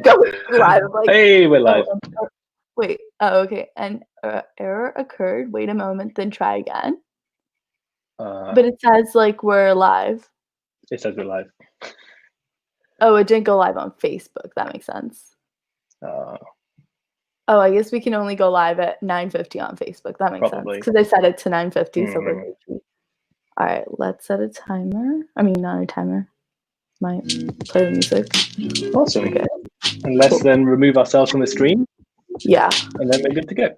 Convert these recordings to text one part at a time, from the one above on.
going live. Like, hey, we're live. Wait. Oh, okay. An error occurred. Wait a moment, then try again. But it says like we're live. It says we're live. Oh, it didn't go live on Facebook. That makes sense. Oh, I guess we can only go live at 9:50 on Facebook. That makes sense because they set it to 9:50. So we're all right. Let's set a timer. I mean, not a timer. Might play the music. Awesome. Okay. And let's then remove ourselves from the stream. Yeah. And then we're good to go.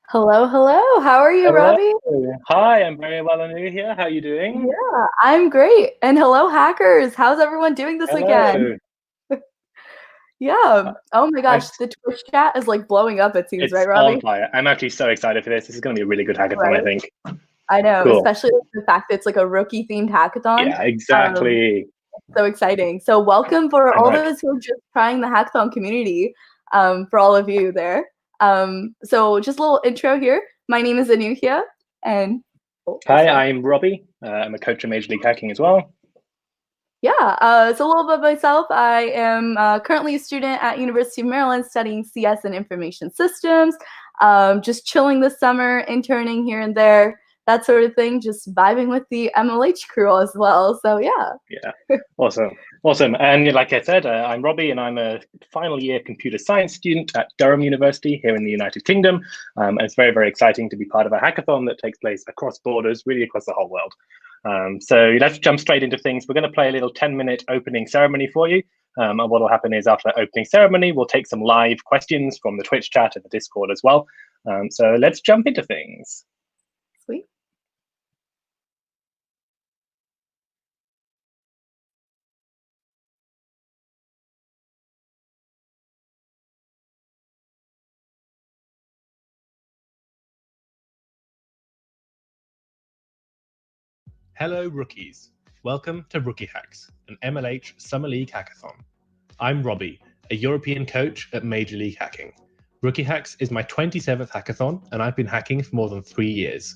Hello, hello. How are you, Hello. Robbie? Hi, I'm very well and you here. How are you doing? Yeah, I'm great. And hello, hackers. How's everyone doing this weekend? Hello. Yeah. Oh my I'm, gosh, the Twitch chat is like blowing up, it seems, right, it's on Robbie? fire. I'm actually so excited for this. This is going to be a really good hackathon, I Right. think. I know, Cool. especially the fact that it's like a rookie themed hackathon. Yeah, exactly. So exciting. So welcome for I'm all hyped. those who are just trying the hackathon community, for all of you there. So just a little intro here. My name is Anukia, and Hi, I'm Robbie. I'm a coach of Major League Hacking as well. Yeah, so a little bit about myself. I am currently a student at University of Maryland studying CS and Information Systems. Just chilling this summer, interning here and there, that sort of thing. Just vibing with the MLH crew as well. So yeah. Yeah, awesome. And like I said, I'm Robbie, and I'm a final year computer science student at Durham University here in the United Kingdom. And it's very, very exciting to be part of a hackathon that takes place across borders, really across the whole world. So let's jump straight into things. We're going to play a little 10-minute opening ceremony for you. And what will happen is after that opening ceremony, we'll take some live questions from the Twitch chat and the Discord as well. So let's jump into things. Sweet. Hello, rookies. Welcome to RookieHacks, an MLH Summer League hackathon. I'm Robbie, a European coach at Major League Hacking. RookieHacks is my 27th hackathon, and I've been hacking for more than 3 years.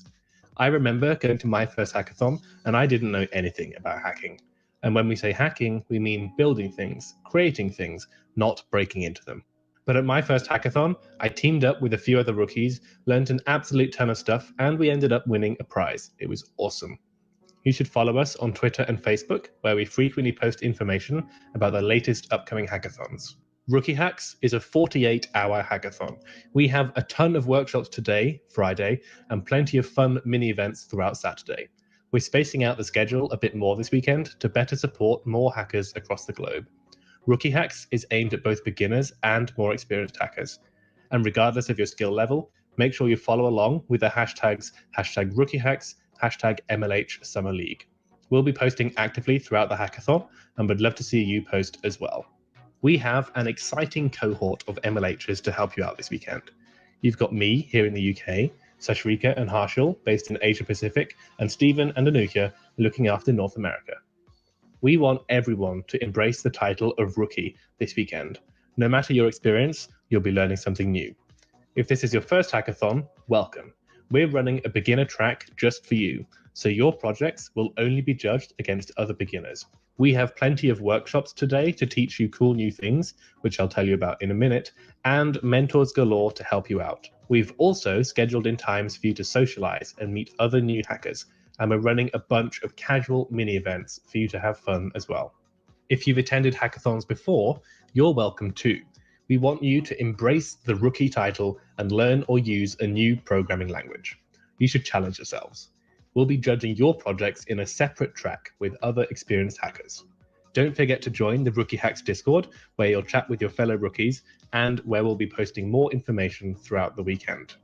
I remember going to my first hackathon, and I didn't know anything about hacking. And when we say hacking, we mean building things, creating things, not breaking into them. But at my first hackathon, I teamed up with a few other rookies, learned an absolute ton of stuff, and we ended up winning a prize. It was awesome. You should follow us on Twitter and Facebook, where we frequently post information about the latest upcoming hackathons. Rookie Hacks is a 48-hour hackathon. We have a ton of workshops today, Friday, and plenty of fun mini-events throughout Saturday. We're spacing out the schedule a bit more this weekend to better support more hackers across the globe. Rookie Hacks is aimed at both beginners and more experienced hackers. And regardless of your skill level, make sure you follow along with the hashtags #RookieHacks, #MLH Summer League. We'll be posting actively throughout the hackathon and would love to see you post as well. We have an exciting cohort of MLHs to help you out this weekend. You've got me here in the UK, Sashrika and Harshal based in Asia Pacific, and Stephen and Anukia looking after North America. We want everyone to embrace the title of rookie this weekend. No matter your experience, you'll be learning something new. If this is your first hackathon, welcome. We're running a beginner track just for you, so your projects will only be judged against other beginners. We have plenty of workshops today to teach you cool new things, which I'll tell you about in a minute, and mentors galore to help you out. We've also scheduled in times for you to socialize and meet other new hackers, and we're running a bunch of casual mini events for you to have fun as well. If you've attended hackathons before, you're welcome too. We want you to embrace the rookie title and learn or use a new programming language. You should challenge yourselves. We'll be judging your projects in a separate track with other experienced hackers. Don't forget to join the Rookie Hacks Discord, where you'll chat with your fellow rookies and where we'll be posting more information throughout the weekend.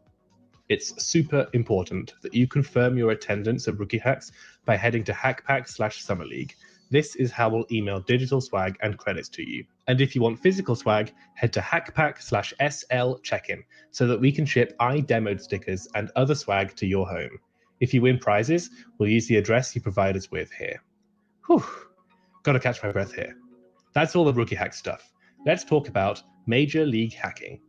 It's super important that you confirm your attendance at Rookie Hacks by heading to hackpack/Summer League. This is how we'll email digital swag and credits to you. And if you want physical swag, head to hackpack/SL check-in so that we can ship iDemoed stickers and other swag to your home. If you win prizes, we'll use the address you provide us with here. Whew, gotta catch my breath here. That's all the Rookie Hack stuff. Let's talk about Major League Hacking.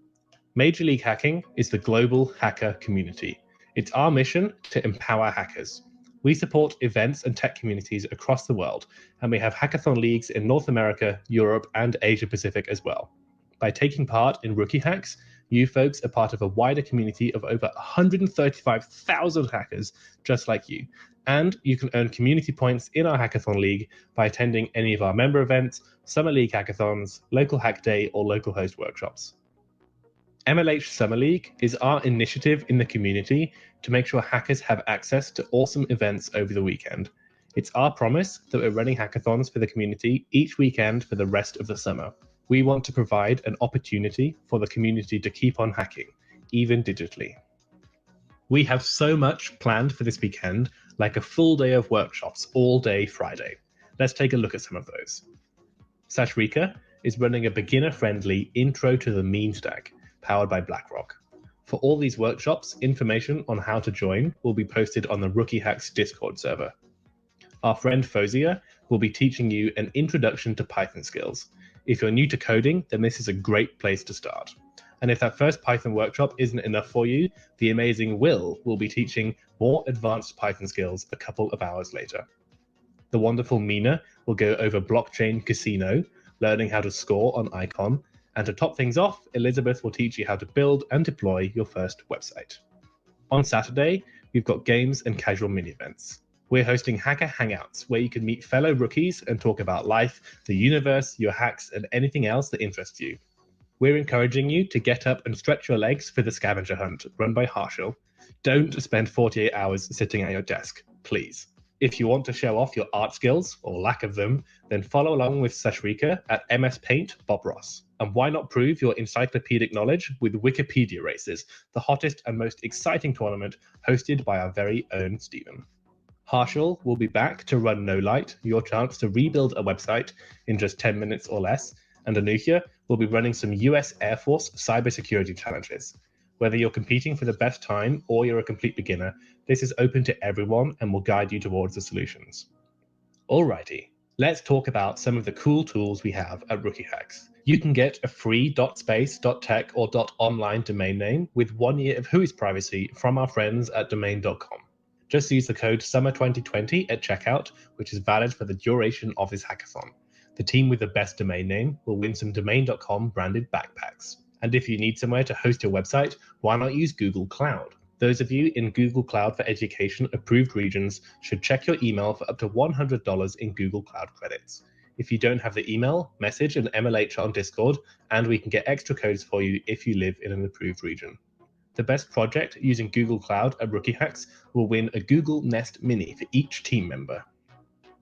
Major League Hacking is the global hacker community. It's our mission to empower hackers. We support events and tech communities across the world, and we have hackathon leagues in North America, Europe, and Asia Pacific as well. By taking part in Rookie Hacks, you folks are part of a wider community of over 135,000 hackers just like you. And you can earn community points in our hackathon league by attending any of our member events, summer league hackathons, local hack day, or local host workshops. MLH Summer League is our initiative in the community to make sure hackers have access to awesome events over the weekend. It's our promise that we're running hackathons for the community each weekend for the rest of the summer. We want to provide an opportunity for the community to keep on hacking, even digitally. We have so much planned for this weekend, like a full day of workshops all day Friday. Let's take a look at some of those. Sashrika is running a beginner-friendly Intro to the Meme Stack powered by BlackRock. For all these workshops, information on how to join will be posted on the RookieHacks Discord server. Our friend Fozia will be teaching you an introduction to Python skills. If you're new to coding, then this is a great place to start. And if that first Python workshop isn't enough for you, the amazing Will be teaching more advanced Python skills a couple of hours later. The wonderful Mina will go over blockchain casino, learning how to score on Icon. And to top things off, Elizabeth will teach you how to build and deploy your first website. On Saturday, we've got games and casual mini events. We're hosting Hacker Hangouts, where you can meet fellow rookies and talk about life, the universe, your hacks, and anything else that interests you. We're encouraging you to get up and stretch your legs for the scavenger hunt run by Harshal. Don't spend 48 hours sitting at your desk, please. If you want to show off your art skills, or lack of them, then follow along with Sashrika at MS Paint Bob Ross. And why not prove your encyclopedic knowledge with Wikipedia Races, the hottest and most exciting tournament hosted by our very own Stephen. Harshal will be back to run No Light, your chance to rebuild a website in just 10 minutes or less, and Anushya will be running some US Air Force cybersecurity challenges. Whether you're competing for the best time or you're a complete beginner, this is open to everyone and will guide you towards the solutions. Alrighty, let's talk about some of the cool tools we have at RookieHacks. You can get a free .space, .tech, or .online domain name with 1 year of WHOIS privacy from our friends at domain.com. Just use the code SUMMER2020 at checkout, which is valid for the duration of this hackathon. The team with the best domain name will win some domain.com branded backpacks. And if you need somewhere to host your website, why not use Google Cloud? Those of you in Google Cloud for Education approved regions should check your email for up to $100 in Google Cloud credits. If you don't have the email, message an MLH on Discord, and we can get extra codes for you if you live in an approved region. The best project using Google Cloud at RookieHacks will win a Google Nest Mini for each team member.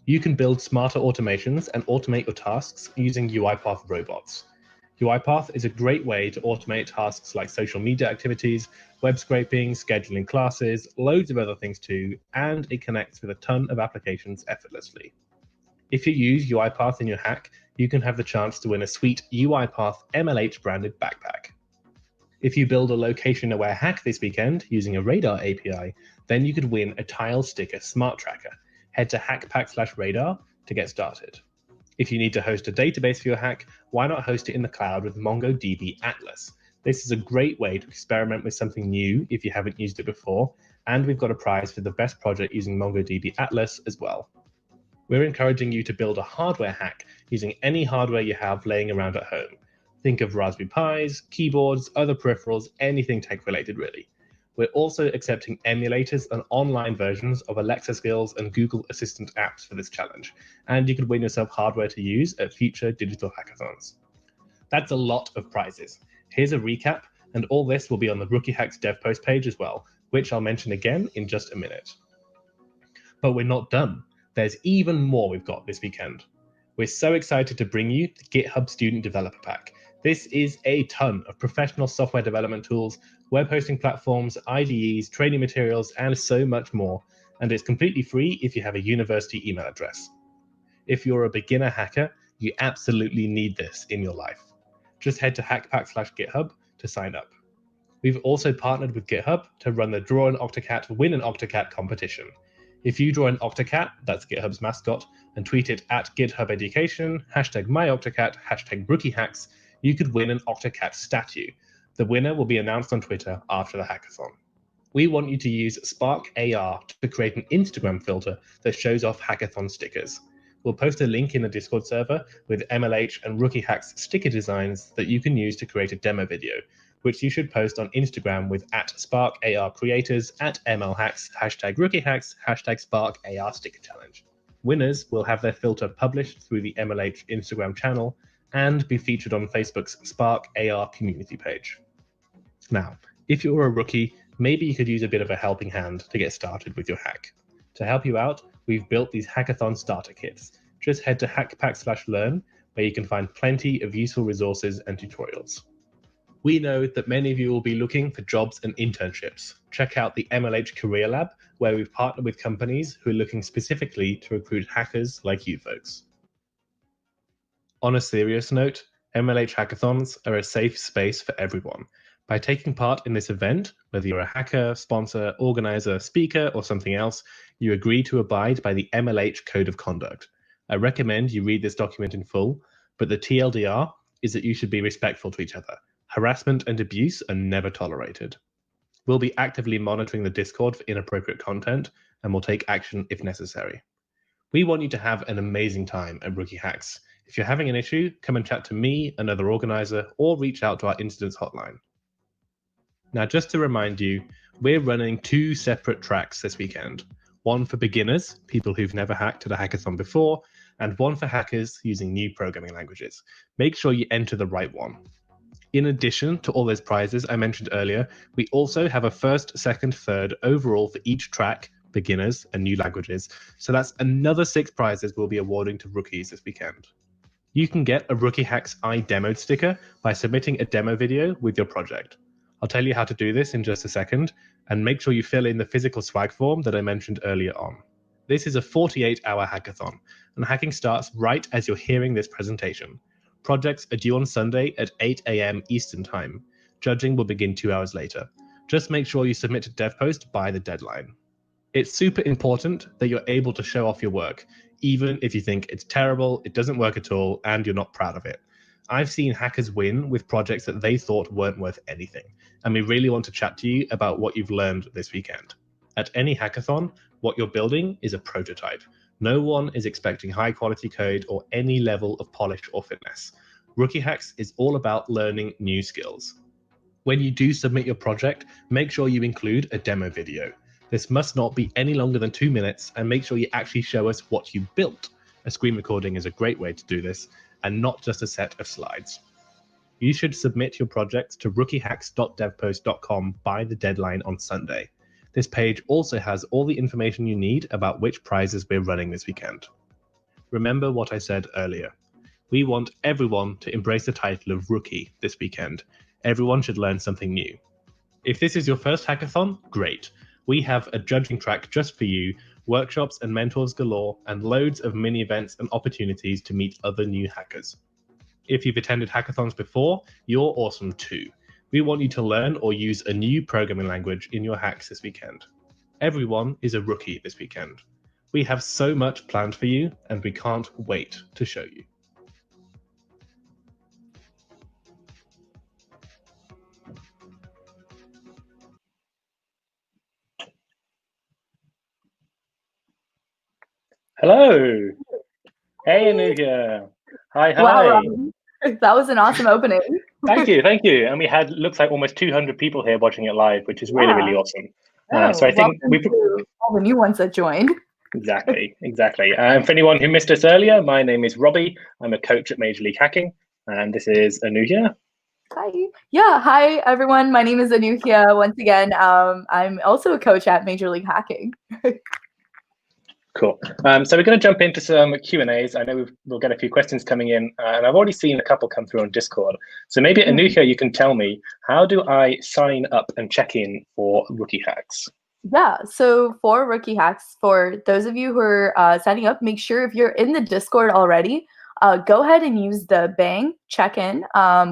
You can build smarter automations and automate your tasks using UiPath robots. UiPath is a great way to automate tasks like social media activities, web scraping, scheduling classes, loads of other things too, and it connects with a ton of applications effortlessly. If you use UiPath in your hack, you can have the chance to win a sweet UiPath MLH branded backpack. If you build a location-aware hack this weekend using a Radar API, then you could win a tile sticker smart tracker. Head to hackpack/radar to get started. If you need to host a database for your hack, why not host it in the cloud with MongoDB Atlas? This is a great way to experiment with something new if you haven't used it before, and we've got a prize for the best project using MongoDB Atlas as well. We're encouraging you to build a hardware hack using any hardware you have laying around at home. Think of Raspberry Pis, keyboards, other peripherals, anything tech-related really. We're also accepting emulators and online versions of Alexa skills and Google Assistant apps for this challenge, and you could win yourself hardware to use at future digital hackathons. That's a lot of prizes. Here's a recap, and all this will be on the RookieHacks dev post page as well, which I'll mention again in just a minute. But we're not done. There's even more we've got this weekend. We're so excited to bring you the GitHub Student Developer Pack. This is a ton of professional software development tools, web hosting platforms, IDEs, training materials, and so much more. And it's completely free if you have a university email address. If you're a beginner hacker, you absolutely need this in your life. Just head to hackpack/GitHub to sign up. We've also partnered with GitHub to run the Draw an Octocat, Win an Octocat competition. If you draw an Octocat, that's GitHub's mascot, and tweet it at GitHub Education, #myOctocat, #RookieHacks, you could win an Octocat statue. The winner will be announced on Twitter after the hackathon. We want you to use Spark AR to create an Instagram filter that shows off hackathon stickers. We'll post a link in the Discord server with MLH and RookieHacks sticker designs that you can use to create a demo video, which you should post on Instagram with @SparkARCreators, @MLHacks, #RookieHacks, #SparkAR sticker challenge. Winners will have their filter published through the MLH Instagram channel and be featured on Facebook's Spark AR community page. Now, if you're a rookie, maybe you could use a bit of a helping hand to get started with your hack. To help you out, we've built these hackathon starter kits. Just head to hackpack/learn, where you can find plenty of useful resources and tutorials. We know that many of you will be looking for jobs and internships. Check out the MLH Career Lab, where we've partnered with companies who are looking specifically to recruit hackers like you folks. On a serious note, MLH hackathons are a safe space for everyone. By taking part in this event, whether you're a hacker, sponsor, organizer, speaker, or something else, you agree to abide by the MLH Code of Conduct. I recommend you read this document in full, but the TLDR is that you should be respectful to each other. Harassment and abuse are never tolerated. We'll be actively monitoring the Discord for inappropriate content, and we'll take action if necessary. We want you to have an amazing time at Rookie Hacks. If you're having an issue, come and chat to me, another organizer, or reach out to our incidents hotline. Now, just to remind you, we're running 2 separate tracks this weekend. One for beginners, people who've never hacked at a hackathon before, and one for hackers using new programming languages. Make sure you enter the right one. In addition to all those prizes I mentioned earlier, we also have a first, second, third overall for each track, beginners and new languages. So that's another 6 prizes we'll be awarding to rookies this weekend. You can get a Rookie Hacks I Demoed sticker by submitting a demo video with your project. I'll tell you how to do this in just a second, and make sure you fill in the physical swag form that I mentioned earlier on. This is a 48-hour hackathon, and hacking starts right as you're hearing this presentation. Projects are due on Sunday at 8 a.m. Eastern Time. Judging will begin 2 hours later. Just make sure you submit a dev post by the deadline. It's super important that you're able to show off your work, even if you think it's terrible, it doesn't work at all, and you're not proud of it. I've seen hackers win with projects that they thought weren't worth anything, and we really want to chat to you about what you've learned this weekend. At any hackathon, what you're building is a prototype. No one is expecting high-quality code or any level of polish or fitness. Rookie Hacks is all about learning new skills. When you do submit your project, make sure you include a demo video. This must not be any longer than 2 minutes, and make sure you actually show us what you built. A screen recording is a great way to do this, and not just a set of slides. You should submit your projects to rookiehacks.devpost.com by the deadline on Sunday. This page also has all the information you need about which prizes we're running this weekend. Remember what I said earlier. We want everyone to embrace the title of Rookie this weekend. Everyone should learn something new. If this is your first hackathon, great. We have a judging track just for you, workshops and mentors galore, and loads of mini events and opportunities to meet other new hackers. If you've attended hackathons before, you're awesome too. We want you to learn or use a new programming language in your hacks this weekend. Everyone is a rookie this weekend. We have so much planned for you, and we can't wait to show you. Hello. Hey, Anuja. Hi. Wow, Robin. That was an awesome opening. Thank you. And we had, looks like almost 200 people here watching it live, which is really, really awesome. So I think all the new ones that joined. Exactly. For anyone who missed us earlier, my name is Robbie. I'm a coach at Major League Hacking, and this is Anuja. Hi. Yeah. Hi, everyone. My name is Anuja. Once again, I'm also a coach at Major League Hacking. Cool. So we're going to jump into some Q&As. I know we'll get a few questions coming in, and I've already seen a couple come through on Discord. So maybe, Anuja, you can tell me, how do I sign up and check in for Rookie Hacks? Yeah, so for Rookie Hacks, for those of you who are signing up, make sure if you're in the Discord already, go ahead and use the bang check-in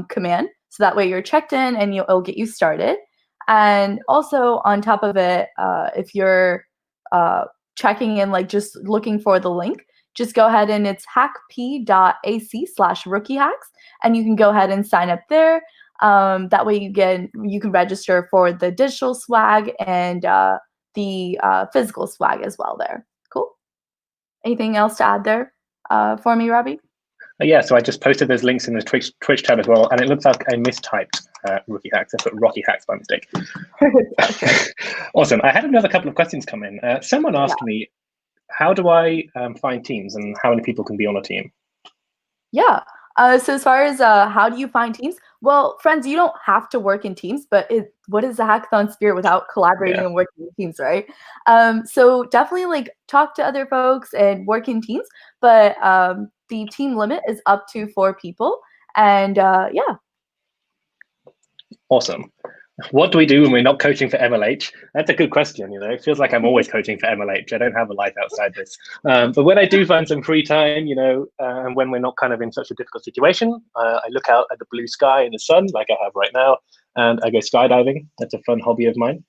command. So that way you're checked in and it'll get you started. And also on top of it, if you're checking in, like just looking for the link, just go ahead and it's hackp.ac/rookiehacks, and you can go ahead and sign up there. That way you can register for the digital swag and the physical swag as well there. Cool. Anything else to add there for me, Robbie? Yeah, so I just posted those links in the Twitch tab as well, and it looks like I mistyped Rookie Hacks. I put Rocky Hacks by mistake. Awesome. I had another couple of questions come in. Someone asked me, how do I find teams and how many people can be on a team? Yeah. So as far as how do you find teams? Well, friends, you don't have to work in teams, but what is the hackathon spirit without collaborating and working in teams, right? So definitely like talk to other folks and work in teams, but the team limit is up to 4 people. And yeah. Awesome. What do we do when we're not coaching for MLH? That's a good question. It feels like I'm always coaching for MLH. I don't have a life outside this. But when I do find some free time, and when we're not kind of in such a difficult situation, I look out at the blue sky and the sun like I have right now, and I go skydiving. That's a fun hobby of mine.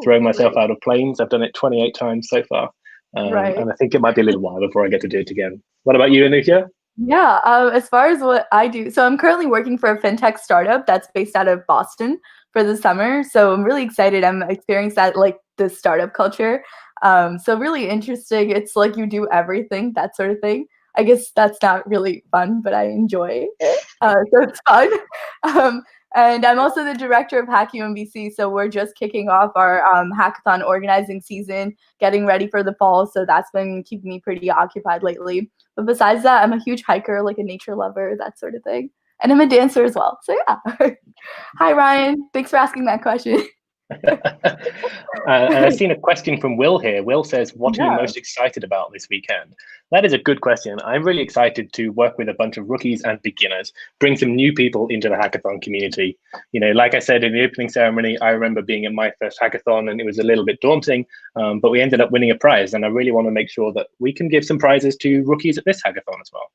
Throwing myself out of planes. I've done it 28 times so far. And I think it might be a little while before I get to do it again. What about you, Anukia? Yeah, as far as what I do, so I'm currently working for a fintech startup that's based out of Boston for the summer. So I'm really excited. I'm experiencing that, like, the startup culture. So really interesting. It's like you do everything, that sort of thing. I guess that's not really fun, but I enjoy it. So it's fun. And I'm also the director of Hack UMBC. So we're just kicking off our hackathon organizing season, getting ready for the fall. So that's been keeping me pretty occupied lately. But besides that, I'm a huge hiker, like a nature lover, that sort of thing. And I'm a dancer as well. So yeah. Hi, Ryan. Thanks for asking that question. And I've seen a question from Will here. Will says, what are you most excited about this weekend? That is a good question. I'm really excited to work with a bunch of rookies and beginners, bring some new people into the hackathon community. Like I said in the opening ceremony, I remember being at my first hackathon and it was a little bit daunting, but we ended up winning a prize. And I really want to make sure that we can give some prizes to rookies at this hackathon as well.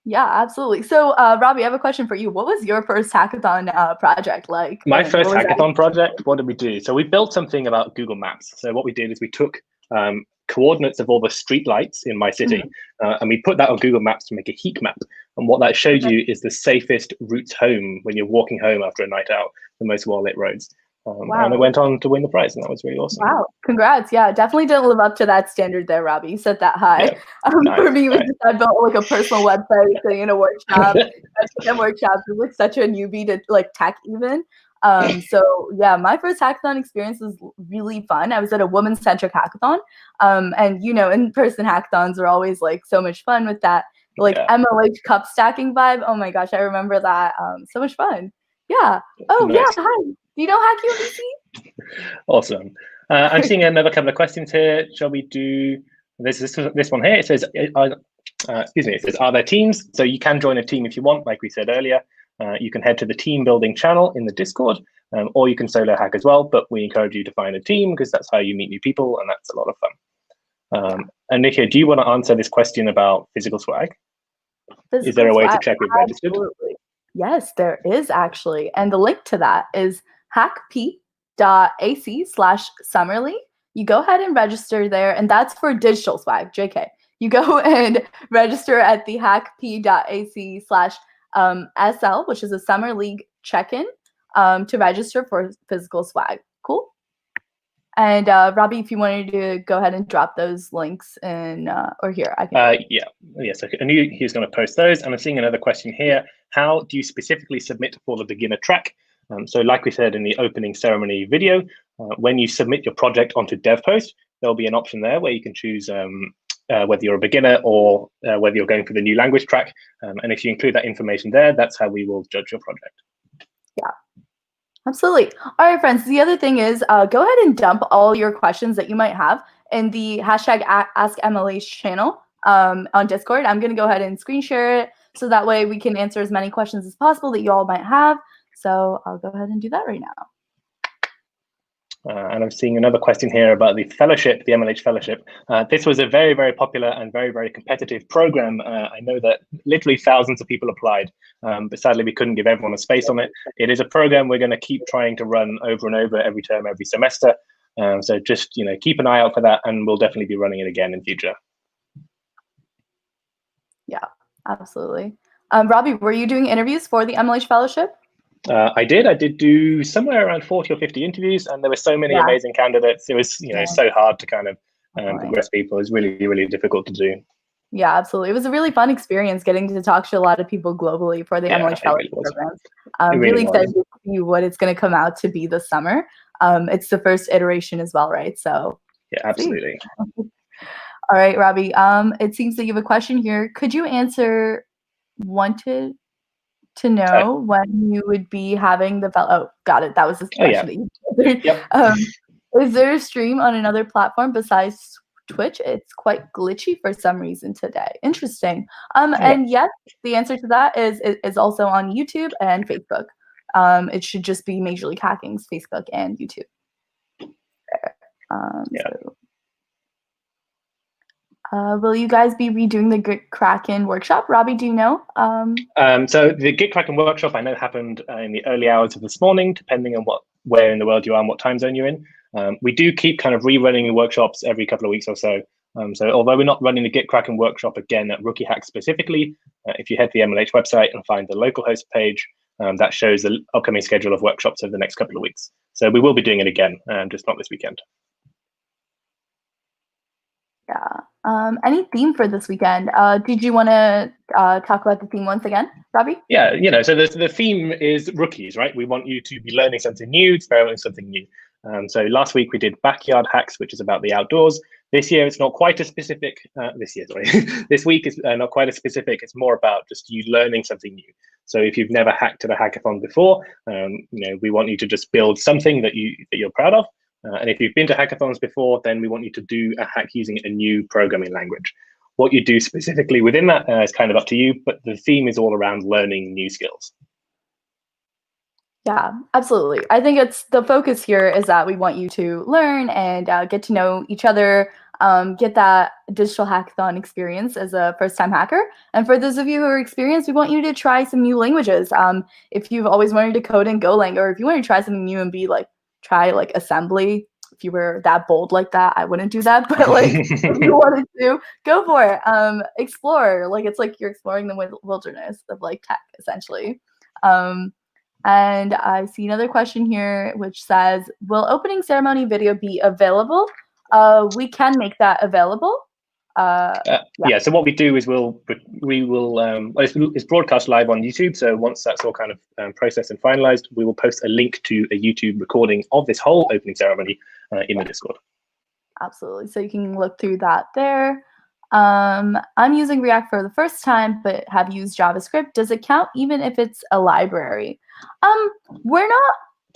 Yeah, absolutely. So, Robbie, I have a question for you. What was your first hackathon project like? My first hackathon project, what did we do? So we built something about Google Maps. So what we did is we took coordinates of all the street lights in my city, and we put that on Google Maps to make a heat map. And what that showed you is the safest routes home when you're walking home after a night out, the most well-lit roads. And I went on to win the prize, and that was really awesome. Wow, congrats. Yeah, definitely didn't live up to that standard there, Robbie. You set that high. Yeah. For me, I built like a personal website, sitting in a workshop. Workshops was such a newbie to like tech even. So yeah, my first hackathon experience was really fun. I was at a woman-centric hackathon. And in-person hackathons are always like so much fun with that like MLH cup stacking vibe. Oh my gosh, I remember that. So much fun. Yeah. Oh nice. Yeah, hi. Do you know Hack UMBC? Awesome. I'm seeing another couple of questions here. Shall we do this one here? It says, it says, are there teams? So you can join a team if you want, like we said earlier. You can head to the team building channel in the Discord, or you can solo hack as well. But we encourage you to find a team because that's how you meet new people, and that's a lot of fun. And Nikia, do you want to answer this question about physical swag? Is there a way to check if registered? Absolutely. Yes, there is actually. And the link to that is hackp.ac/summerly. You go ahead and register there, and that's for digital swag, JK. You go and register at the hackp.ac/SL, which is a Summer League check-in, to register for physical swag. Cool? And Robbie, if you wanted to go ahead and drop those links in, or here, I can. Yes, I knew he was going to post those. And I'm seeing another question here. How do you specifically submit for the beginner track? So like we said in the opening ceremony video, when you submit your project onto DevPost, there'll be an option there where you can choose whether you're a beginner or whether you're going for the new language track. And if you include that information there, that's how we will judge your project. Yeah. Absolutely. All right, friends. The other thing is go ahead and dump all your questions that you might have in the hashtag AskMLH channel on Discord. I'm going to go ahead and screen share it so that way we can answer as many questions as possible that you all might have. So I'll go ahead and do that right now. And I'm seeing another question here about the fellowship, the MLH fellowship. This was a very, very popular and very, very competitive program. I know that literally thousands of people applied, but sadly we couldn't give everyone a space on it. It is a program we're going to keep trying to run over and over every term, every semester. So just keep an eye out for that, and we'll definitely be running it again in future. Yeah, absolutely. Robbie, were you doing interviews for the MLH fellowship? I did do somewhere around 40 or 50 interviews, and there were so many amazing candidates. It was so hard to kind of progress people. It was really, really difficult to do. Yeah, absolutely. It was a really fun experience getting to talk to a lot of people globally for the MLH fellowship program. I'm really excited to see what it's going to come out to be this summer. It's the first iteration as well, right? So yeah, absolutely. All right, Robbie. It seems that you have a question here. Could you answer wanted to know when you would be having the fellow? Oh, got it. That was the question that you answered. Is there a stream on another platform besides Twitch? It's quite glitchy for some reason today. Interesting. And yes, the answer to that is also on YouTube and Facebook. It should just be Major League Hacking's Facebook and YouTube. Will you guys be redoing the Gitkraken workshop? Robbie, do you know? So the Gitkraken workshop I know happened in the early hours of this morning, depending on where in the world you are and what time zone you're in. We do keep kind of rerunning the workshops every couple of weeks or so. So although we're not running the Gitkraken workshop again at RookieHacks specifically, if you head to the MLH website and find the localhost page, that shows the upcoming schedule of workshops over the next couple of weeks. So we will be doing it again, just not this weekend. Yeah. Any theme for this weekend? Did you want to talk about the theme once again, Robbie? Yeah, so the theme is rookies, right? We want you to be learning something new, experimenting something new. So last week we did backyard hacks, which is about the outdoors. This year it's not quite as specific. This week is not quite as specific. It's more about just you learning something new. So if you've never hacked at a hackathon before, we want you to just build something that you're proud of. And if you've been to hackathons before, then we want you to do a hack using a new programming language. What you do specifically within that is kind of up to you, but the theme is all around learning new skills. Yeah, absolutely. I think the focus here is that we want you to learn and get to know each other, get that digital hackathon experience as a first-time hacker. And for those of you who are experienced, we want you to try some new languages. If you've always wanted to code in Golang, or if you want to try something new and try assembly. If you were that bold like that, I wouldn't do that. But if you wanted to, go for it. Explore. It's like you're exploring the wilderness of tech, essentially. And I see another question here, which says, will opening ceremony video be available? We can make that available. Yeah, so what we do is it's broadcast live on YouTube. So once that's all kind of processed and finalized, we will post a link to a YouTube recording of this whole opening ceremony in the Discord. Absolutely. So you can look through that there. I'm using React for the first time, but have used JavaScript. Does it count even if it's a library? We're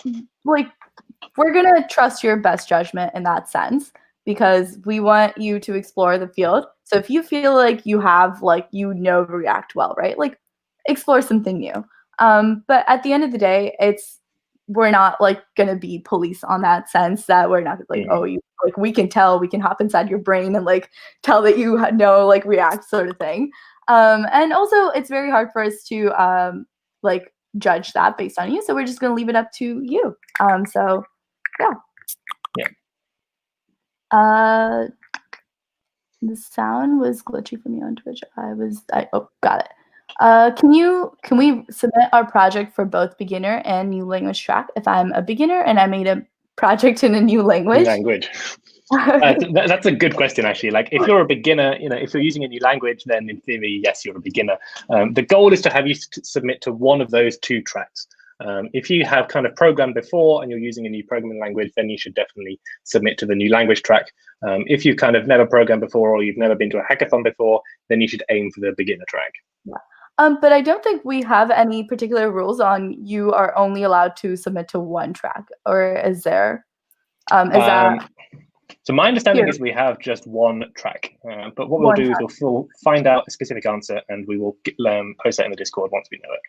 going to trust your best judgment in that sense, because we want you to explore the field. So if you feel like you have, React well, right? Explore something new. But at the end of the day, we're not going to be police on that sense, that we're not we can tell, we can hop inside your brain and tell that you know React sort of thing. And also it's very hard for us to judge that based on you. So we're just going to leave it up to you. So yeah. The sound was glitchy for me on Twitch. Got it. Can we submit our project for both beginner and new language track if I'm a beginner and I made a project in a new language? That's a good question, actually. If you're a beginner, if you're using a new language, then in theory, yes, you're a beginner. The goal is to have you submit to one of those two tracks. If you have kind of programmed before and you're using a new programming language, then you should definitely submit to the new language track. If you've kind of never programmed before, or you've never been to a hackathon before, then you should aim for the beginner track. Yeah. But I don't think we have any particular rules on you are only allowed to submit to one track, or is there? So my understanding is we have just one track, but what we'll do is we'll find out a specific answer and we will post that in the Discord once we know it.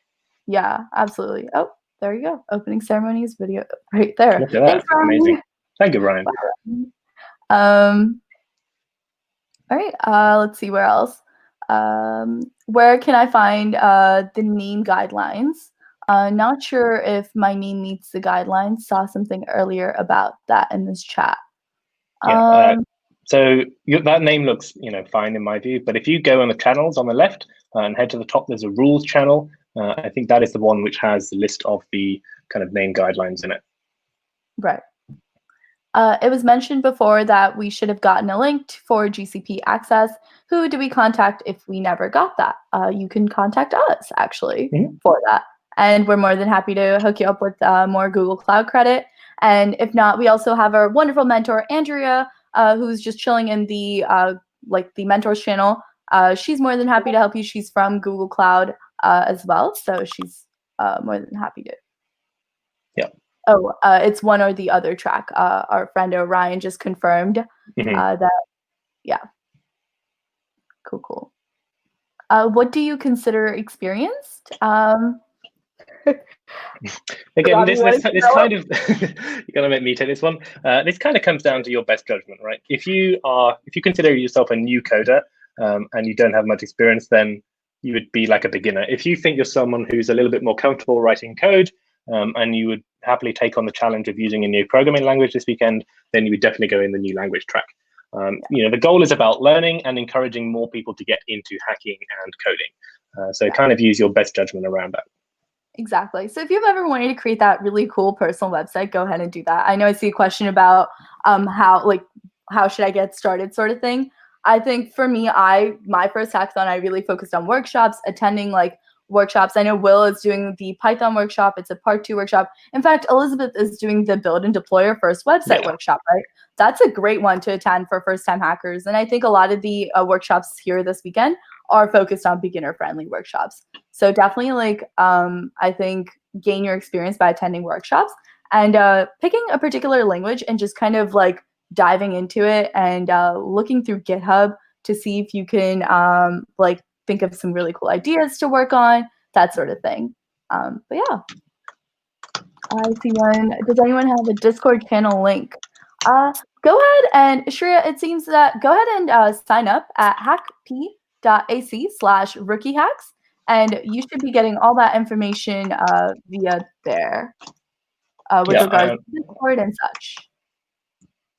Yeah, absolutely. Oh, there you go. Opening ceremonies video right there. Look at that. Amazing. Thank you, Ryan. All right, let's see where else. Where can I find the name guidelines? Not sure if my name meets the guidelines. Saw something earlier about that in this chat. So that name looks, fine in my view. But if you go on the channels on the left and head to the top, there's a rules channel. I think that is the one which has the list of the kind of name guidelines in it. Right. It was mentioned before that we should have gotten a link for GCP access. Who do we contact if we never got that? You can contact us, actually, for that. And we're more than happy to hook you up with more Google Cloud credit. And if not, we also have our wonderful mentor, Andrea, who's just chilling in the the mentors channel. She's more than happy to help you. She's from Google Cloud as well, so she's more than happy to. Yeah. Oh, it's one or the other track. Our friend Orion just confirmed that. Yeah. Cool. What do you consider experienced? Again, this kind of you're gonna make me take this one. This kind of comes down to your best judgment, right? If you consider yourself a new coder and you don't have much experience, then you would be like a beginner. If you think you're someone who's a little bit more comfortable writing code and you would happily take on the challenge of using a new programming language this weekend, then you would definitely go in the new language track. The goal is about learning and encouraging more people to get into hacking and coding. So kind of use your best judgment around that. Exactly. So if you've ever wanted to create that really cool personal website, go ahead and do that. I know I see a question about how should I get started sort of thing. I think for me, my first hackathon, I really focused on workshops, attending workshops. I know Will is doing the Python workshop. It's a part 2 workshop. In fact, Elizabeth is doing the build and deploy your first website workshop, right? That's a great one to attend for first-time hackers. And I think a lot of the workshops here this weekend are focused on beginner-friendly workshops. So definitely I think gain your experience by attending workshops and picking a particular language and just kind of diving into it and looking through GitHub to see if you can think of some really cool ideas to work on, that sort of thing. But yeah, I see one. Does anyone have a Discord channel link? Go ahead and Shreya, it seems that go ahead and sign up at hackp.ac/RookieHacks, and you should be getting all that information via there with regards to Discord and such.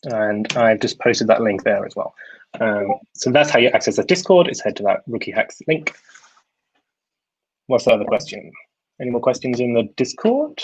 And I've just posted that link there as well. So that's how you access the Discord, is head to that RookieHacks link. What's the other question? Any more questions in the Discord?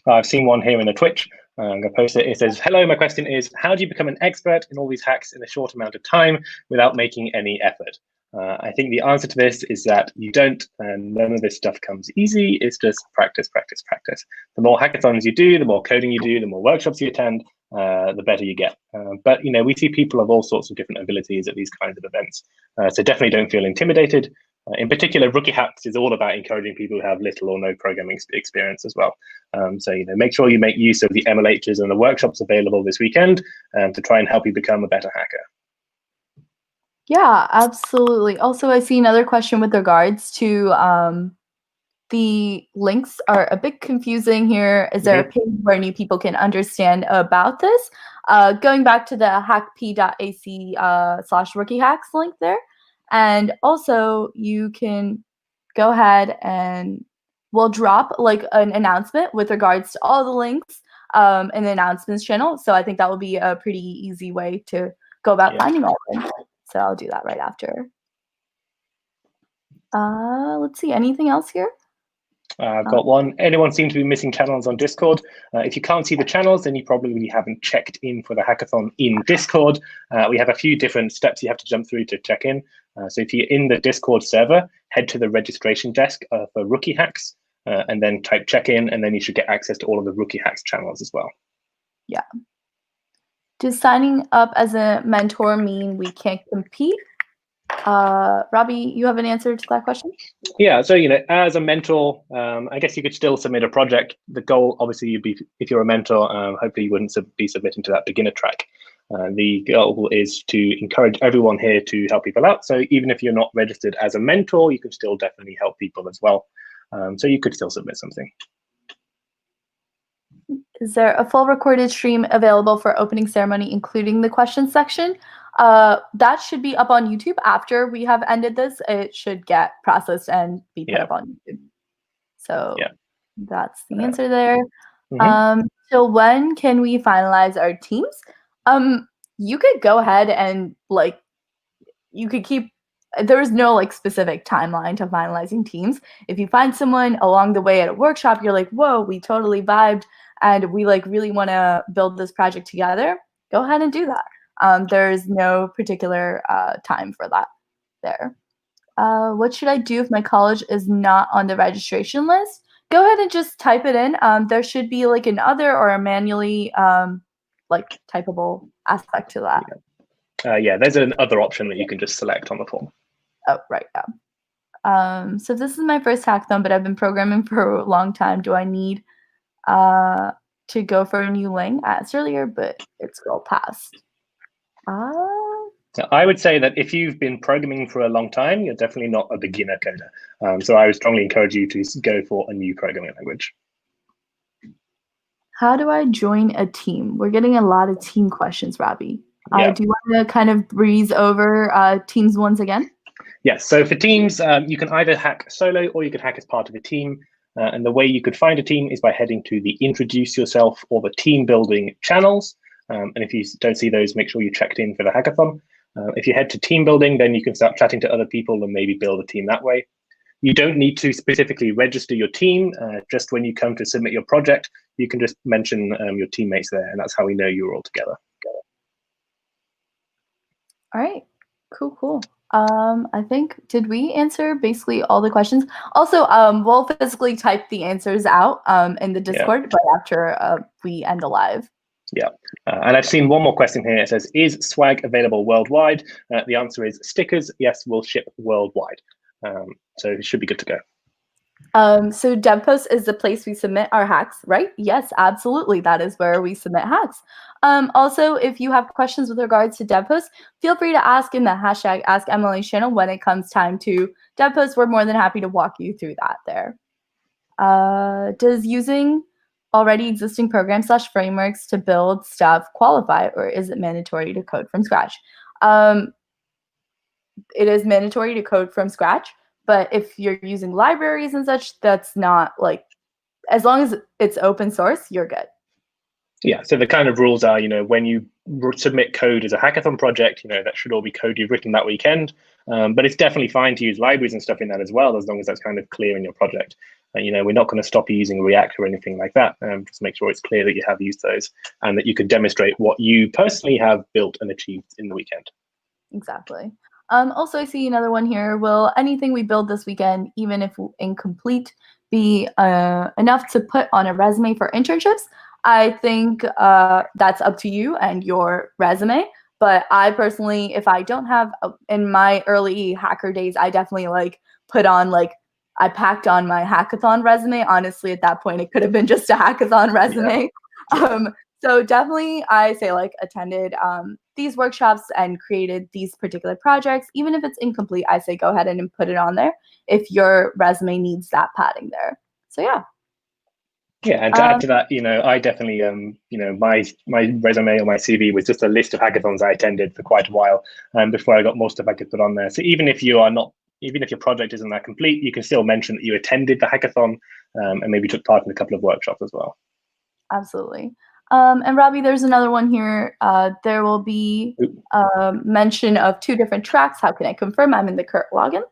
I've seen one here in the Twitch. I'm going to post it. It says, hello, my question is, how do you become an expert in all these hacks in a short amount of time without making any effort? I think the answer to this is that you don't, and none of this stuff comes easy. It's just practice, practice, practice. The more hackathons you do, the more coding you do, the more workshops you attend, the better you get. But we see people of all sorts of different abilities at these kinds of events. So definitely don't feel intimidated. In particular, RookieHacks is all about encouraging people who have little or no programming experience as well. So make sure you make use of the MLHs and the workshops available this weekend to try and help you become a better hacker. Yeah, absolutely. Also, I see another question with regards to the links are a bit confusing here. Is there a page where new people can understand about this? Going back to the hackp.ac/RookieHacks link there. And also you can go ahead and we'll drop an announcement with regards to all the links in the announcements channel. So I think that will be a pretty easy way to go about finding all of them. So I'll do that right after. Let's see, anything else here? I've got one. Anyone seem to be missing channels on Discord? If you can't see the channels, then you probably haven't checked in for the hackathon in Discord. We have a few different steps you have to jump through to check in. So if you're in the Discord server, head to the registration desk for RookieHacks and then type check in, and then you should get access to all of the RookieHacks channels as well. Yeah. Does signing up as a mentor mean we can't compete? Robbie, you have an answer to that question? Yeah, so as a mentor, I guess you could still submit a project. The goal, obviously, if you're a mentor, hopefully you wouldn't be submitting to that beginner track. The goal is to encourage everyone here to help people out. So even if you're not registered as a mentor, you can still definitely help people as well. So you could still submit something. Is there a full recorded stream available for opening ceremony, including the question section? That should be up on YouTube after we have ended this. It should get processed and be put up on YouTube. So that's the answer there. So when can we finalize our teams? You could go ahead and you could keep, there's no specific timeline to finalizing teams. If you find someone along the way at a workshop, you're like, whoa, we totally vibed and we really want to build this project together, go ahead and do that. There's no particular time for that there. What should I do if my college is not on the registration list? Go ahead and just type it in. There should be an other or a manually typable aspect to that. Yeah, there's an other option that you can just select on the form. Oh, right, yeah. So this is my first hackathon, but I've been programming for a long time. Do I need to go for a new link? I asked earlier, but it's scrolled past. So I would say that if you've been programming for a long time, you're definitely not a beginner coder. So I would strongly encourage you to go for a new programming language. How do I join a team? We're getting a lot of team questions, Robbie. Yeah. Do you want to kind of breeze over teams once again? Yes. So for teams, you can either hack solo or you can hack as part of a team. And the way you could find a team is by heading to the Introduce Yourself or the Team Building channels. And if you don't see those, make sure you checked in for the hackathon. If you head to Team Building, then you can start chatting to other people and maybe build a team that way. You don't need to specifically register your team. Just when you come to submit your project, you can just mention your teammates there, and that's how we know you're all together. All right, cool. I think, did we answer basically all the questions? Also, we'll physically type the answers out in the Discord, but after we end the live. Yeah, and I've seen one more question here. It says, is swag available worldwide? The answer is stickers, yes, will ship worldwide. So it should be good to go. So DevPost is the place we submit our hacks, right? Yes, absolutely. That is where we submit hacks. Also, if you have questions with regards to DevPost, feel free to ask in the hashtag AskMLH channel when it comes time to DevPost. We're more than happy to walk you through that there. Does using already existing programs / frameworks to build stuff qualify, or is it mandatory to code from scratch? It is mandatory to code from scratch. But if you're using libraries and such, that's not like, as long as it's open source, you're good. Yeah, so the kind of rules are, when you submit code as a hackathon project, that should all be code you've written that weekend. But it's definitely fine to use libraries and stuff in that as well, as long as that's kind of clear in your project. We're not going to stop you using React or anything like that. Just make sure it's clear that you have used those and that you can demonstrate what you personally have built and achieved in the weekend. Exactly. Also, I see another one here. Will anything we build this weekend, even if incomplete, be enough to put on a resume for internships? I think that's up to you and your resume. But I personally, if I don't have, in my early hacker days, I definitely put on I packed on my hackathon resume. Honestly, at that point, it could have been just a hackathon resume. Yeah. So definitely, I say attended these workshops and created these particular projects. Even if it's incomplete, I say go ahead and put it on there if your resume needs that padding there. So yeah. Yeah, and to add to that, I definitely, my resume or my CV was just a list of hackathons I attended for quite a while before I got more stuff I could put on there. So even if your project isn't that complete, you can still mention that you attended the hackathon and maybe took part in a couple of workshops as well. Absolutely. And Robbie, there's another one here. There will be mention of 2 different tracks. How can I confirm I'm in the current login?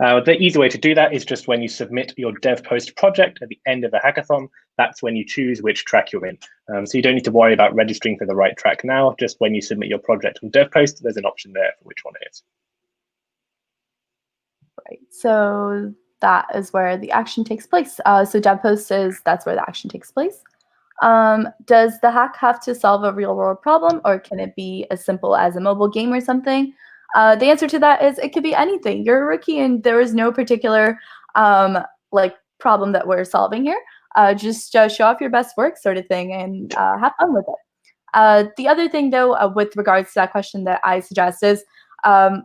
The easy way to do that is just when you submit your DevPost project at the end of the hackathon, that's when you choose which track you're in. So you don't need to worry about registering for the right track now. Just when you submit your project on DevPost, there's an option there for which one it is. Right. So that is where the action takes place. So DevPost that's where the action takes place. Does the hack have to solve a real world problem, or can it be as simple as a mobile game or something? The answer to that is it could be anything. You're a rookie and there is no particular problem that we're solving here. Just show off your best work sort of thing and have fun with it. The other thing though, with regards to that question that I suggest is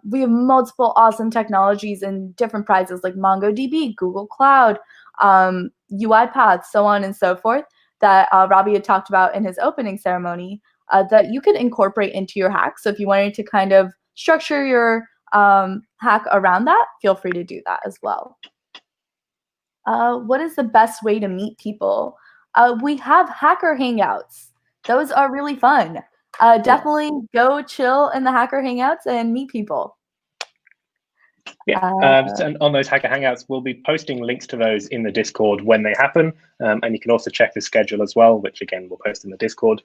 we have multiple awesome technologies and different prizes like MongoDB, Google Cloud, UiPath, so on and so forth, that Robbie had talked about in his opening ceremony that you could incorporate into your hack. So if you wanted to kind of structure your hack around that, feel free to do that as well. What is the best way to meet people? We have hacker hangouts. Those are really fun. Definitely go chill in the hacker hangouts and meet people. Yeah, and on those hacker hangouts, we'll be posting links to those in the Discord when they happen. And you can also check the schedule as well, which again, we'll post in the Discord.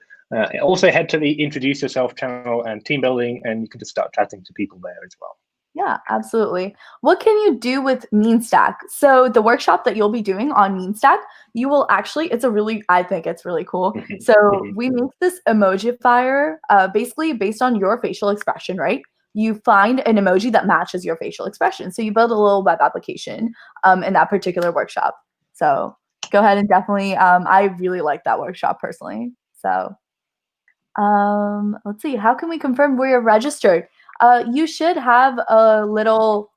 Also head to the Introduce Yourself channel and team building, and you can just start chatting to people there as well. Yeah, absolutely. What can you do with MeanStack? So the workshop that you'll be doing on MeanStack, you will actually, I think it's really cool. So we make this emojifier basically based on your facial expression, right? You find an emoji that matches your facial expression. So you build a little web application in that particular workshop. So go ahead and definitely, I really like that workshop personally. So let's see, how can we confirm we're registered? you should have a little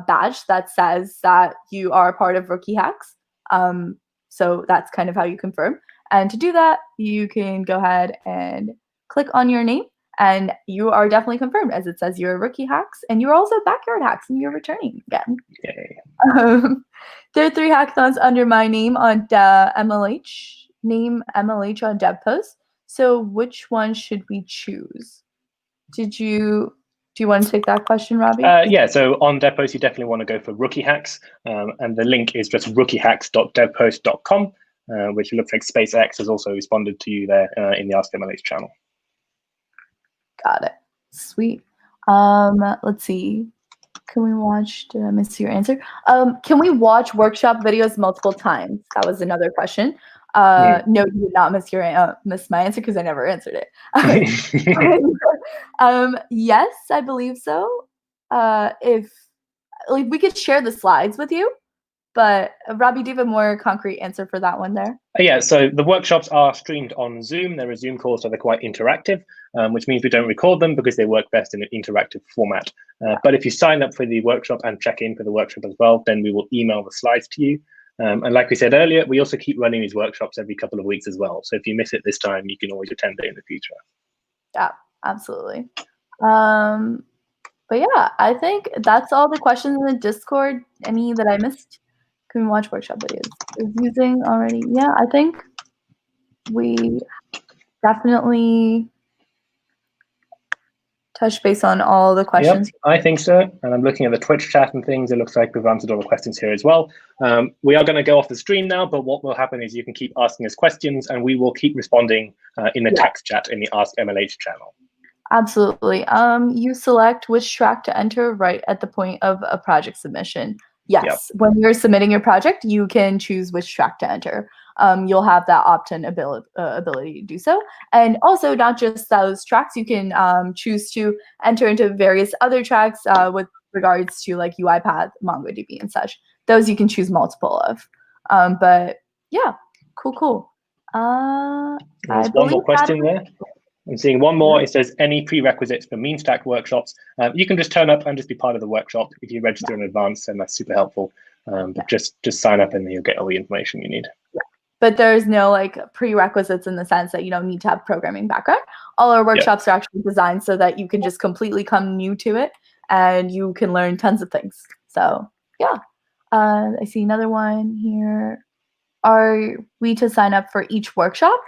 badge that says that you are part of RookieHacks. So that's kind of how you confirm. And to do that, you can go ahead and click on your name, and you are definitely confirmed, as it says you're RookieHacks, and you're also Backyard Hacks, and you're returning again. Yay. There are 3 hackathons under my name on MLH. Name MLH on DevPost. So which one should we choose? Do you want to take that question, Robbie? Yeah, so on DevPost, you definitely want to go for RookieHacks, and the link is just rookiehacks.devpost.com, which looks like SpaceX has also responded to you there in the Ask MLH channel. Got it. Sweet. Let's see. Can we watch? Did I miss your answer? Can we watch workshop videos multiple times? That was another question. No, you did not miss my answer because I never answered it. Yes, I believe so. If we could share the slides with you, but Robbie, do you have a more concrete answer for that one there? Yeah, so the workshops are streamed on Zoom. They're a Zoom call, so they're quite interactive, which means we don't record them because they work best in an interactive format. But if you sign up for the workshop and check in for the workshop as well, then we will email the slides to you. And like we said earlier, we also keep running these workshops every couple of weeks as well. So if you miss it this time, you can always attend it in the future. Yeah, absolutely. But yeah, I think that's all the questions in the Discord. Any that I missed? Can we watch workshop videos? Is using already? Yeah, I think we definitely touched base on all the questions. Yep, I think so. And I'm looking at the Twitch chat and things. It looks like we've answered all the questions here as well. We are going to go off the stream now, but what will happen is you can keep asking us questions and we will keep responding in the text chat in the Ask MLH channel. Absolutely. You select which track to enter right at the point of a project submission. Yes, when you're submitting your project, you can choose which track to enter. You'll have that opt-in ability to do so. And also, not just those tracks, you can choose to enter into various other tracks with regards to like UiPath, MongoDB, and such. Those you can choose multiple of. But yeah, cool. There's one more question there. I'm seeing one more. It says, any prerequisites for mean stack workshops? You can just turn up and just be part of the workshop if you register in advance, and that's super helpful. But just sign up and you'll get all the information you need. But there's no like prerequisites in the sense that you don't need to have programming background. All our workshops are actually designed so that you can just completely come new to it and you can learn tons of things. So yeah, I see another one here. Are we to sign up for each workshop?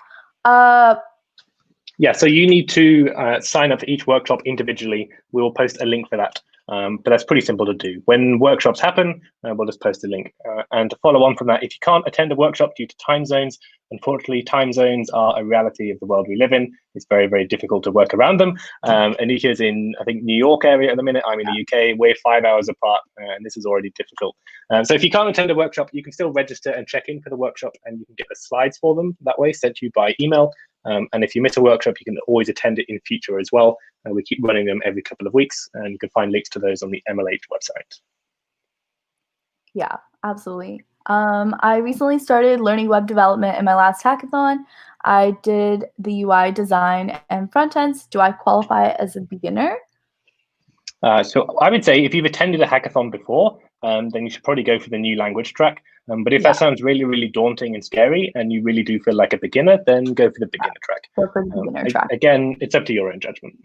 Yeah, so you need to sign up for each workshop individually. We will post a link for that, but that's pretty simple to do. When workshops happen, we'll just post a link. And to follow on from that, if you can't attend a workshop due to time zones, unfortunately, time zones are a reality of the world we live in. It's very, very difficult to work around them. Anika's in, I think, New York area at the minute. I'm in the UK. We're 5 hours apart, and this is already difficult. So if you can't attend a workshop, you can still register and check in for the workshop, and you can get the slides for them that way, sent to you by email. And if you miss a workshop, you can always attend it in future as well. We keep running them every couple of weeks, and you can find links to those on the MLH website. Yeah, absolutely. I recently started learning web development in my last hackathon. I did the UI design and front ends. Do I qualify as a beginner? So I would say if you've attended a hackathon before, then you should probably go for the new language track. But if that sounds really, really daunting and scary and you really do feel like a beginner, then go for the beginner track. Go for the beginner track. Again, it's up to your own judgment.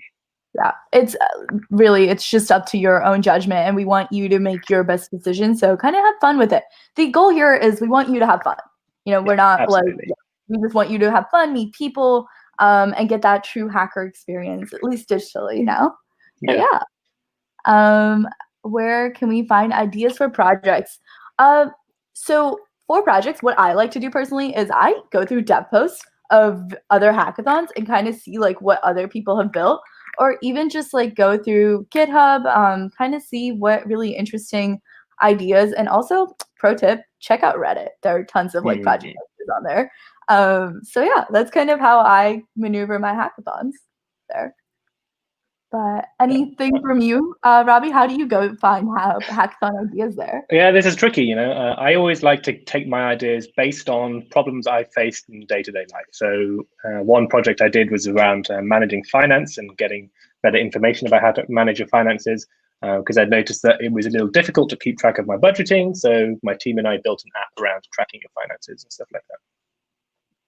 Yeah, it's just up to your own judgment, and we want you to make your best decision. So kind of have fun with it. The goal here is we want you to have fun. You know, we're not absolutely. We just want you to have fun, meet people, and get that true hacker experience, at least digitally now. But where can we find ideas for projects? So for projects, what I like to do personally is I go through dev posts of other hackathons and kind of see like what other people have built, or even just like go through GitHub, kind of see what really interesting ideas. And also, pro tip, check out Reddit. There are tons of like project ideas on there. So yeah, that's kind of how I maneuver my hackathons there. But anything from you, Robbie? How do you go find hackathon ideas there? Yeah, this is tricky. You know, I always like to take my ideas based on problems I faced in day-to-day life. So one project I did was around managing finance and getting better information about how to manage your finances, because I noticed that it was a little difficult to keep track of my budgeting. So my team and I built an app around tracking your finances and stuff like that.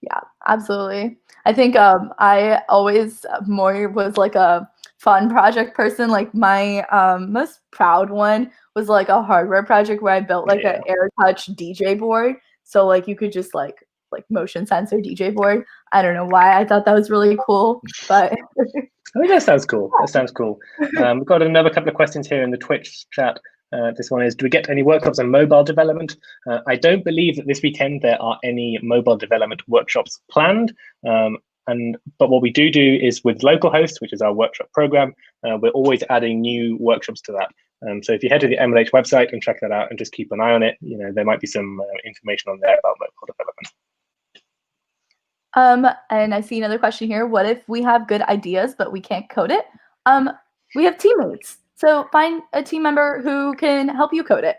Yeah, absolutely. I think I always more was like a fun project person. Like my most proud one was like a hardware project where I built like an AirTouch DJ board. So like you could just like motion sensor DJ board. I don't know why I thought that was really cool, but I think that sounds cool. That sounds cool. We've got another couple of questions here in the Twitch chat. This one is, do we get any workshops on mobile development? I don't believe that this weekend there are any mobile development workshops planned. But what we do is with localhost, which is our workshop program, we're always adding new workshops to that. So if you head to the MLH website and check that out and just keep an eye on it, there might be some information on there about mobile development. And I see another question here. What if we have good ideas, but we can't code it? We have teammates. So find a team member who can help you code it,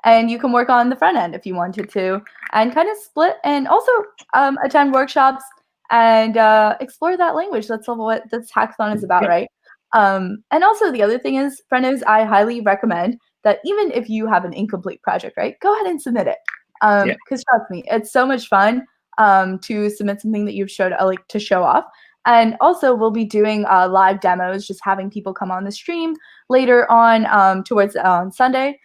and you can work on the front end if you wanted to, and kind of split and also attend workshops and explore that language. That's what this hackathon is about, right? And also the other thing is, friendos, I highly recommend that even if you have an incomplete project, right, go ahead and submit it. Because trust me, it's so much fun to submit something that you've showed to show off. And also we'll be doing live demos, just having people come on the stream later on towards on Sunday,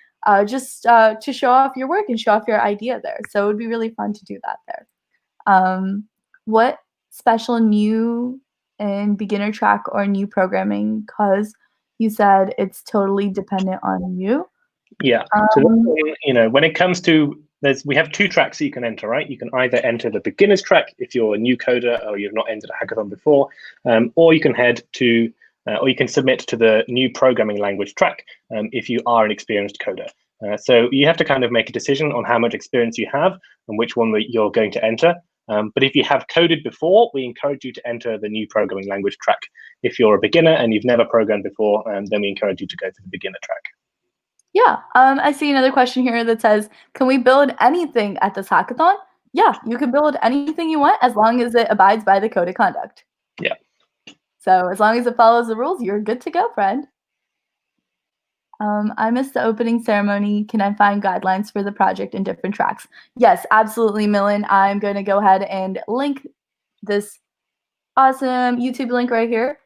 just to show off your work and show off your idea there. So it would be really fun to do that there. What special new and beginner track or new programming? Because you said it's totally dependent on you. Yeah. So when it comes to we have 2 tracks that you can enter, right? You can either enter the beginner's track if you're a new coder or you've not entered a hackathon before, or you can head to, or you can submit to the new programming language track if you are an experienced coder. So you have to kind of make a decision on how much experience you have and which one that you're going to enter. But if you have coded before, we encourage you to enter the new programming language track. If you're a beginner and you've never programmed before, then we encourage you to go to the beginner track. Yeah, I see another question here that says, can we build anything at this hackathon? Yeah, you can build anything you want as long as it abides by the code of conduct. Yeah. So as long as it follows the rules, you're good to go, friend. I missed the opening ceremony. Can I find guidelines for the project in different tracks? Yes, absolutely, Millen. I'm going to go ahead and link this awesome YouTube link right here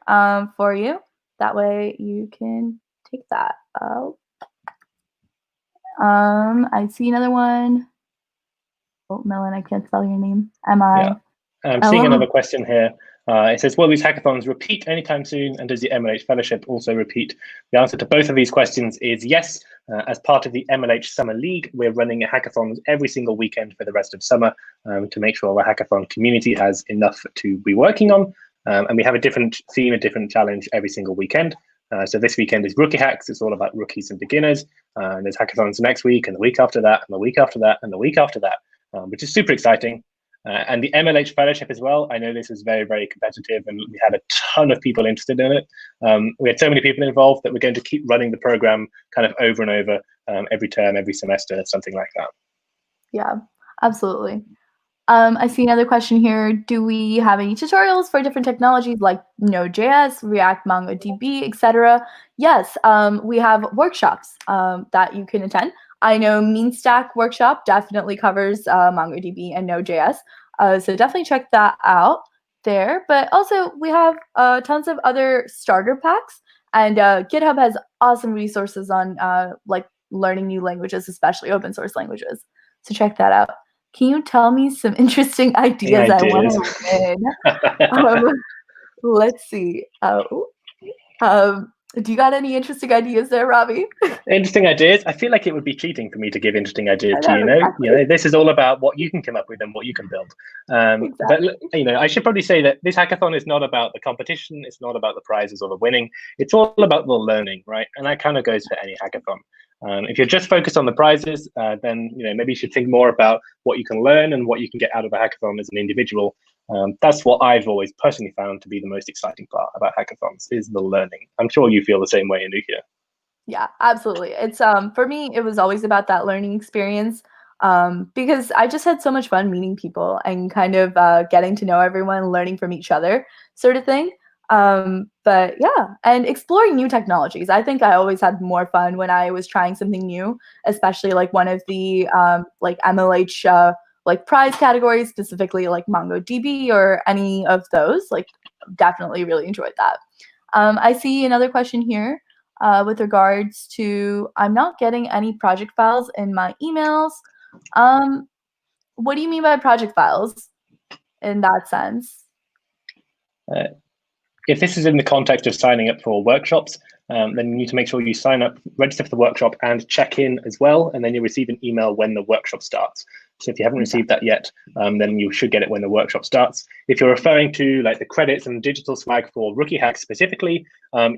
for you. That way you can take that out. I see another one. Oh, Millen, I can't spell your name. Yeah. I'm seeing another question here. It says, will these hackathons repeat anytime soon? And does the MLH Fellowship also repeat? The answer to both of these questions is yes. As part of the MLH Summer League, we're running hackathons every single weekend for the rest of summer to make sure our hackathon community has enough to be working on. And we have a different theme, a different challenge every single weekend. So this weekend is Rookie Hacks. It's all about rookies and beginners. And there's hackathons next week and the week after that and the week after that and the week after that, which is super exciting. And the MLH Fellowship as well. I know this is very, very competitive and we had a ton of people interested in it. We had so many people involved that we're going to keep running the program kind of over and over every term, every semester, something like that. Yeah, absolutely. I see another question here. Do we have any tutorials for different technologies like Node.js, React, MongoDB, etc.? Yes, we have workshops that you can attend. I know MeanStack workshop definitely covers MongoDB and Node.js, so definitely check that out there. But also we have tons of other starter packs, and GitHub has awesome resources on like learning new languages, especially open source languages. So check that out. Can you tell me some interesting ideas I want to win? Let's see. Do you got any interesting ideas there, Robbie? Interesting ideas. I feel like it would be cheating for me to give interesting ideas to you. Exactly. This is all about what you can come up with and what you can build. Exactly. But I should probably say that this hackathon is not about the competition. It's not about the prizes or the winning. It's all about the learning, right? And that kind of goes for any hackathon. If you're just focused on the prizes, then maybe you should think more about what you can learn and what you can get out of a hackathon as an individual. That's what I've always personally found to be the most exciting part about hackathons is the learning. I'm sure you feel the same way, Anukia. Yeah, absolutely. It's for me, it was always about that learning experience because I just had so much fun meeting people and kind of getting to know everyone, learning from each other, sort of thing. But yeah, and exploring new technologies. I think I always had more fun when I was trying something new, especially like one of the like MLH like prize categories, specifically like MongoDB or any of those. Like definitely really enjoyed that. I see another question here with regards to I'm not getting any project files in my emails. What do you mean by project files in that sense? If this is in the context of signing up for workshops, then you need to make sure you sign up, register for the workshop, and check in as well, and then you'll receive an email when the workshop starts. So if you haven't received that yet, then you should get it when the workshop starts. If you're referring to like the credits and digital swag for RookieHacks specifically,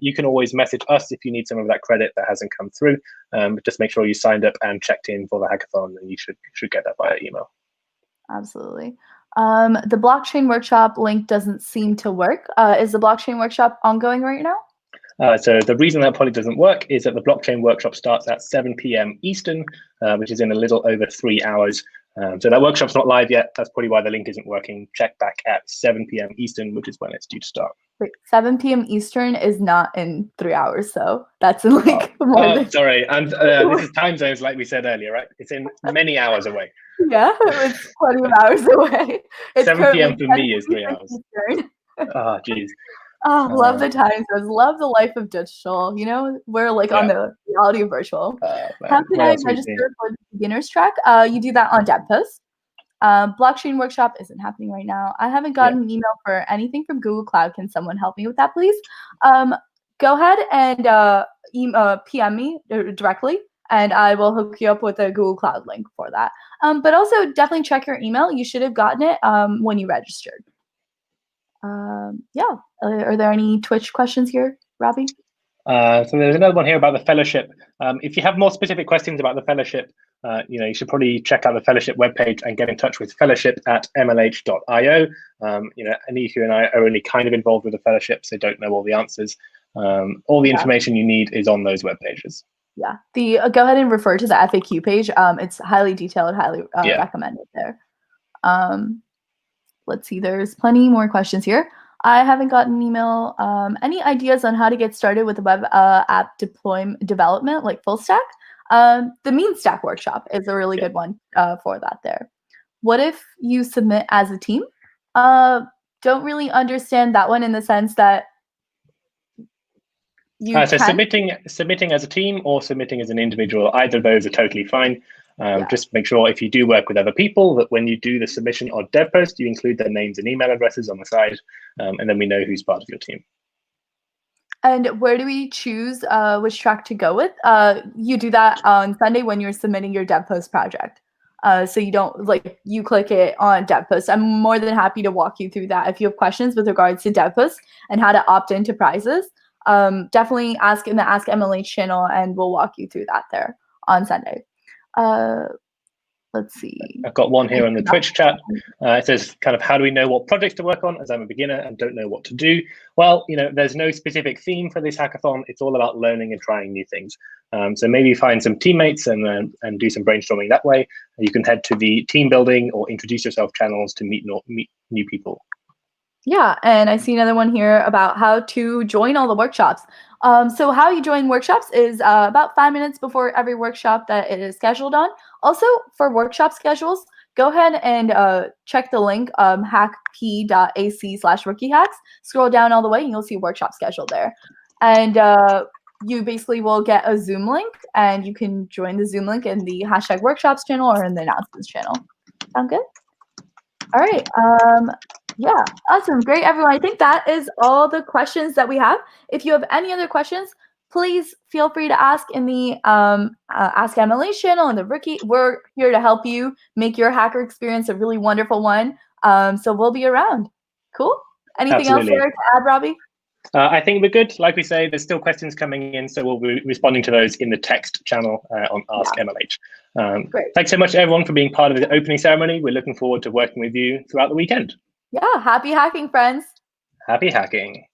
you can always message us if you need some of that credit that hasn't come through. Just make sure you signed up and checked in for the hackathon, and you should get that via email. Absolutely. The blockchain workshop link doesn't seem to work. Is the blockchain workshop ongoing right now? So the reason that probably doesn't work is that the blockchain workshop starts at 7 p.m. Eastern, which is in a little over 3 hours. So that workshop's not live yet. That's probably why the link isn't working. Check back at 7 p.m. Eastern, which is when it's due to start. Wait, 7 p.m. Eastern is not in 3 hours, so that's in like more than... Sorry, and this is time zones like we said earlier, right? It's in many hours away. Yeah, it's plenty of hours away. It's 7 p.m. for me is 3 hours. Oh, geez. Oh, love the time zones. Love the life of digital. You know, we're like on the reality of virtual. How can I register for the beginners track? You do that on DevPost. Blockchain workshop isn't happening right now. I haven't gotten an email for anything from Google Cloud. Can someone help me with that, please? Go ahead and PM me directly, and I will hook you up with a Google Cloud link for that. But also definitely check your email. You should have gotten it when you registered. Yeah. Are there any Twitch questions here, Robbie? So there's another one here about the fellowship. If you have more specific questions about the fellowship, you should probably check out the fellowship webpage and get in touch with fellowship@mlh.io. Anika and I are only kind of involved with the fellowship, so don't know all the answers. All the information you need is on those web pages. Yeah, go ahead and refer to the FAQ page. It's highly detailed, highly recommended there. Let's see, there's plenty more questions here. I haven't gotten an email. Any ideas on how to get started with the web app development, like full stack? The Mean Stack workshop is a really good one for that there. What if you submit as a team? Don't really understand that one in the sense that so submitting as a team or submitting as an individual, either of those are totally fine. Just make sure if you do work with other people that when you do the submission or dev post, you include their names and email addresses on the side, and then we know who's part of your team. And where do we choose which track to go with? You do that on Sunday when you're submitting your dev post project. So you don't you click it on dev post. I'm more than happy to walk you through that. If you have questions with regards to dev post and how to opt into prizes, definitely ask in the Ask MLH channel, and we'll walk you through that there on Sunday. Let's see. I've got one here on the Twitch chat. It says, kind of, how do we know what projects to work on as I'm a beginner and don't know what to do? Well, there's no specific theme for this hackathon. It's all about learning and trying new things. So maybe find some teammates and do some brainstorming that way. You can head to the team building or introduce yourself channels to meet new people. Yeah, and I see another one here about how to join all the workshops. So how you join workshops is about 5 minutes before every workshop that it is scheduled on. Also, for workshop schedules, go ahead and check the link, hackp.ac/rookiehacks. Scroll down all the way and you'll see workshop schedule there. And you basically will get a Zoom link, and you can join the Zoom link in the #workshops channel or in the announcements channel. Sound good? All right. Yeah, awesome. Great, everyone. I think that is all the questions that we have. If you have any other questions, please feel free to ask in the Ask MLH channel and the Rookie. We're here to help you make your hacker experience a really wonderful one. So we'll be around. Cool. Anything else there to add, Robbie? I think we're good. Like we say, there's still questions coming in, so we'll be responding to those in the text channel on Ask MLH. Great. Thanks so much, everyone, for being part of the opening ceremony. We're looking forward to working with you throughout the weekend. Yeah, happy hacking, friends. Happy hacking.